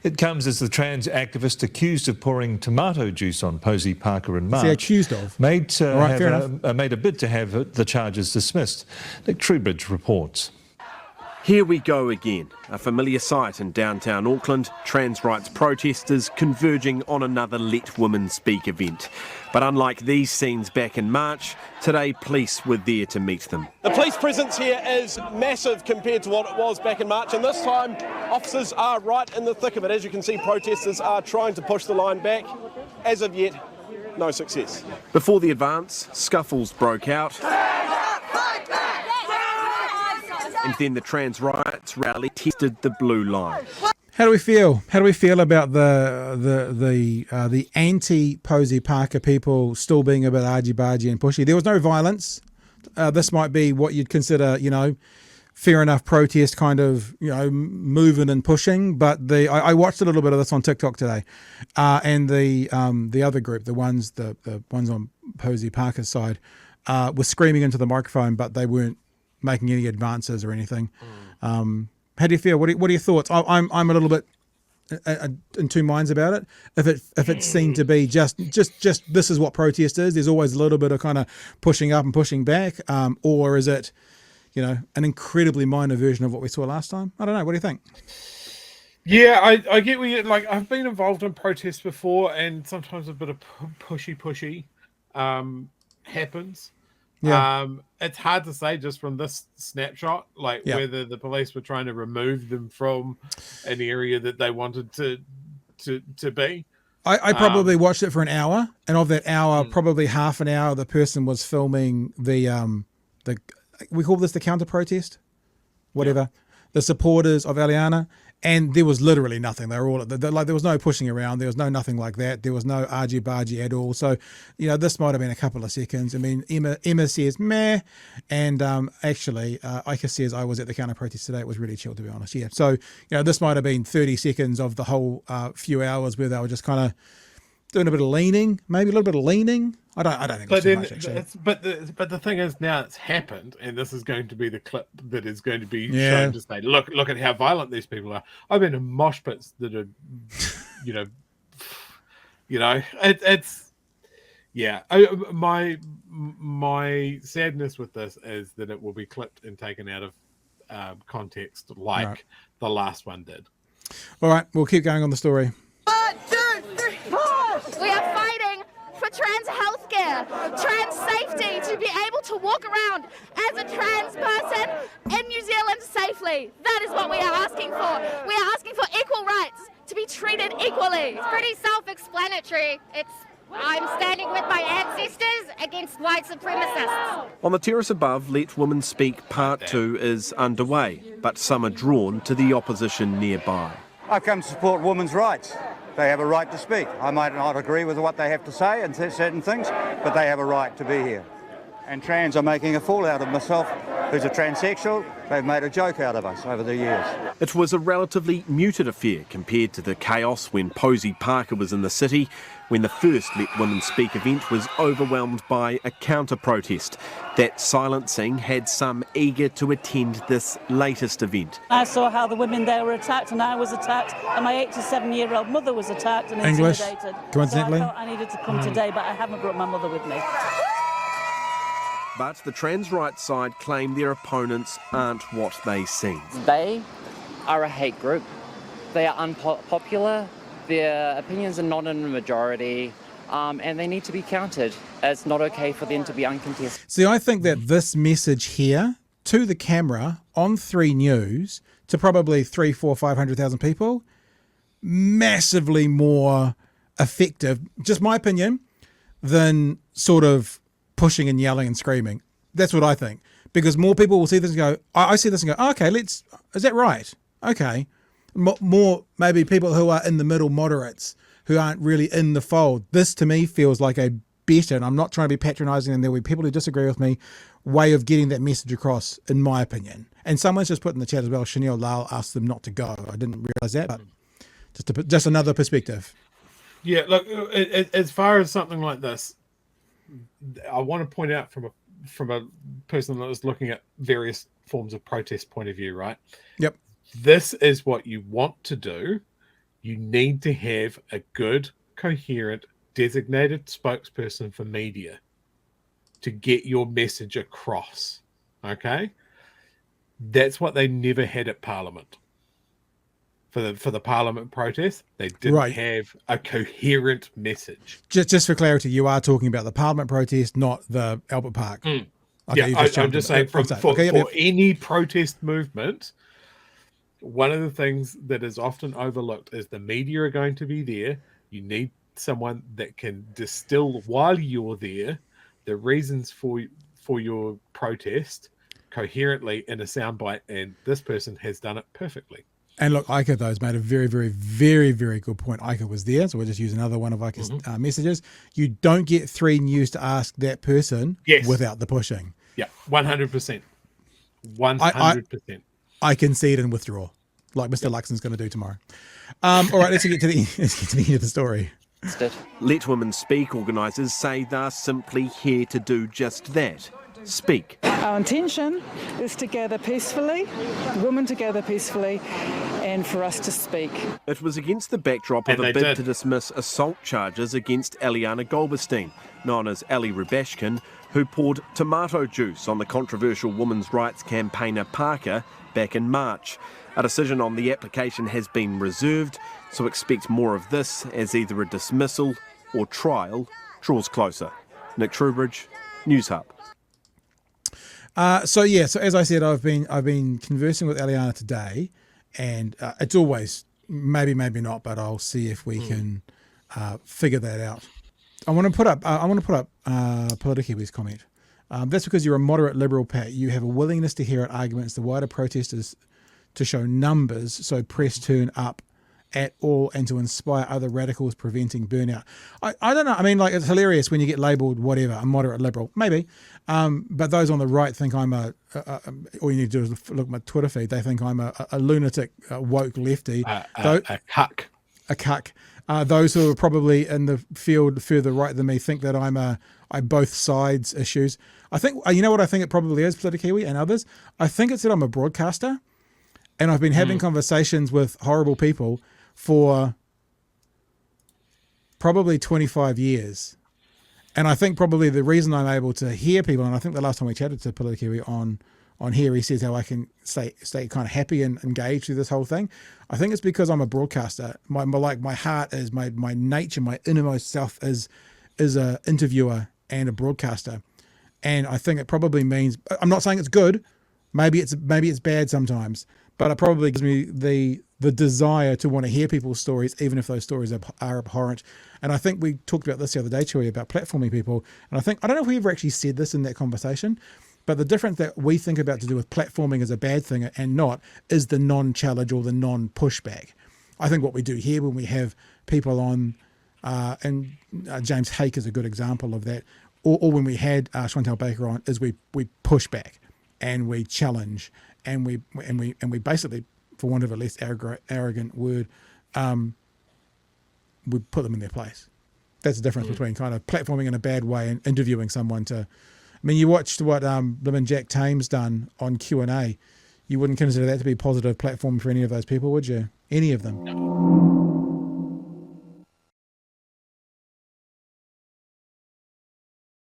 It comes as the trans activist accused of pouring tomato juice on Posie Parker in March accused of? made a bid to have the charges dismissed. Nick Truebridge reports. Here we go again, a familiar sight in downtown Auckland, trans rights protesters converging on another Let Women Speak event. But unlike these scenes back in March, today police were there to meet them. The police presence here is massive compared to what it was back in March, and this time officers are right in the thick of it. As you can see, protesters are trying to push the line back. As of yet, no success. Before the advance, scuffles broke out. And then the trans rights rally tested the blue line. How do we feel? How do we feel about the anti-Posie Parker people still being a bit argy-bargy and pushy? There was no violence. This might be what you'd consider, fair enough protest kind of, moving and pushing. But I watched a little bit of this on TikTok today, and the other group, the ones on Posie Parker's side, were screaming into the microphone, but they weren't making any advances or anything. How do you feel? What are your thoughts? I'm a little bit in two minds about it. If it seemed to be just this is what protest is, there's always a little bit of kind of pushing up and pushing back, or is it, an incredibly minor version of what we saw last time? I don't know. What do you think? Yeah, I get where you're, I've been involved in protests before, and sometimes a bit of pushy happens. Yeah. It's hard to say just from this snapshot, whether the police were trying to remove them from an area that they wanted to be. I probably watched it for an hour, and of that hour, probably half an hour, the person was filming the we call this the counter-protest, whatever, the supporters of Eliana. And there was literally nothing. They were all there was no pushing around. There was nothing like that. There was no argy-bargy at all. So, this might have been a couple of seconds. I mean, Emma says meh, and actually, Ika says I was at the counter protest today. It was really chill, to be honest. Yeah. So, this might have been 30 seconds of the whole few hours where they were just kind of doing a bit of leaning, maybe a little bit of leaning. I don't think it's too much, actually. But the thing is, now it's happened, and this is going to be the clip that is going to be shown to say, look at how violent these people are. I've been in mosh pits that are, it's my sadness with this is that it will be clipped and taken out of context, like the last one did. All right, we'll keep going on the story. 1, 2, 3, 4. We are fighting for trans healthcare, trans safety, to be able to walk around as a trans person in New Zealand safely. That is what we are asking for. We are asking for equal rights, to be treated equally. It's pretty self-explanatory. I'm standing with my ancestors against white supremacists. On the terrace above, Let Women Speak Part 2 is underway, but some are drawn to the opposition nearby. I've come to support women's rights. They have a right to speak. I might not agree with what they have to say and certain things, but they have a right to be here. And trans are making a fool out of myself, who's a transsexual. They've made a joke out of us over the years. It was a relatively muted affair compared to the chaos when Posie Parker was in the city, when the first Let Women Speak event was overwhelmed by a counter-protest. That silencing had some eager to attend this latest event. I saw how the women there were attacked, and I was attacked, and my 87-year-old mother was attacked and intimidated. Coincidentally. So I thought I needed to come today, but I haven't brought my mother with me. But the trans rights side claim their opponents aren't what they seem. They are a hate group. They are unpopular. Their opinions are not in the majority, and they need to be counted. It's not okay for them to be uncontested. See, I think that this message here to the camera on 3 News to probably 500,000 people, massively more effective, just my opinion, than sort of pushing and yelling and screaming. That's what I think. Because more people will see this and go, I see this and go, oh, okay, is that right? Okay. More maybe people who are in the middle, moderates, who aren't really in the fold. This to me feels like a better, and I'm not trying to be patronising, and there will be people who disagree with me, way of getting that message across, in my opinion. And someone's just put in the chat as well, Chanel Lyle asked them not to go. I didn't realise that, but just another perspective. Yeah, look, as far as something like this, I want to point out from a person that was looking at various forms of protest point of view, right? Yep. This is what you want to do You need to have a good, coherent, designated spokesperson for media to get your message across. Okay? That's what they never had at Parliament. For the Parliament protest, they didn't have a coherent message. Just for clarity, you are talking about the Parliament protest, not the Albert Park. Okay, yeah, I'm just saying for any protest movement, one of the things that is often overlooked is the media are going to be there. You need someone that can distill while you're there the reasons for your protest coherently in a soundbite, and this person has done it perfectly. And look, Ika, though, has made a very, very, very, very good point. Ika was there, so we'll just use another one of Ika's messages. You don't get 3 News to ask that person without the pushing. Yeah, 100%. 100%. I concede and withdraw, like Mr. Luxon's going to do tomorrow. All right, let's get to the end of the story. Let Women Speak organisers say they're simply here to do just that. Speak. Our intention is to gather peacefully, women to gather peacefully, and for us to speak. It was against the backdrop of a bid to dismiss assault charges against Eliana Goldberstein, known as Ali Rubashkin, who poured tomato juice on the controversial women's rights campaigner Parker back in March. A decision on the application has been reserved, so expect more of this as either a dismissal or trial draws closer. Nick Trubridge, News Hub. So as I said, I've been conversing with Eliana today, and it's always maybe not, but I'll see if we can figure that out. I want to put up Politikiwi's comment. That's because you're a moderate liberal, Pat. You have a willingness to hear arguments the wider protesters to show numbers, so press turn up at all and to inspire other radicals preventing burnout. I don't know. I mean, like, it's hilarious when you get labelled whatever, a moderate liberal, maybe. But those on the right think I'm all you need to do is look at my Twitter feed. They think I'm a lunatic, woke lefty. A cuck. A cuck. Those who are probably in the field further right than me think that I both sides issues. I think, you know what I think it probably is, Politikiwi and others? I think it's that I'm a broadcaster, and I've been having conversations with horrible people for probably 25 years. And I think probably the reason I'm able to hear people, and I think the last time we chatted to Politikiwi on here, he says how I can stay kind of happy and engaged through this whole thing. I think it's because I'm a broadcaster. My heart is, my nature, my innermost self is a interviewer and a broadcaster. And I think it probably means, I'm not saying it's good, maybe it's bad sometimes, but it probably gives me the desire to want to hear people's stories, even if those stories are abhorrent. And I think we talked about this the other day, Chewy, about platforming people. And I don't know if we ever actually said this in that conversation, but the difference that we think about to do with platforming as a bad thing and not is the non-challenge or the non-pushback. I think what we do here when we have people on, and James Hake is a good example of that, or when we had Chantal Baker on, is we push back and we challenge and we basically, for want of a less arrogant word, we put them in their place. That's the difference between kind of platforming in a bad way and interviewing someone to. I mean, you watched what Jack Tame's done on Q&A. You wouldn't consider that to be positive platform for any of those people, would you? Any of them?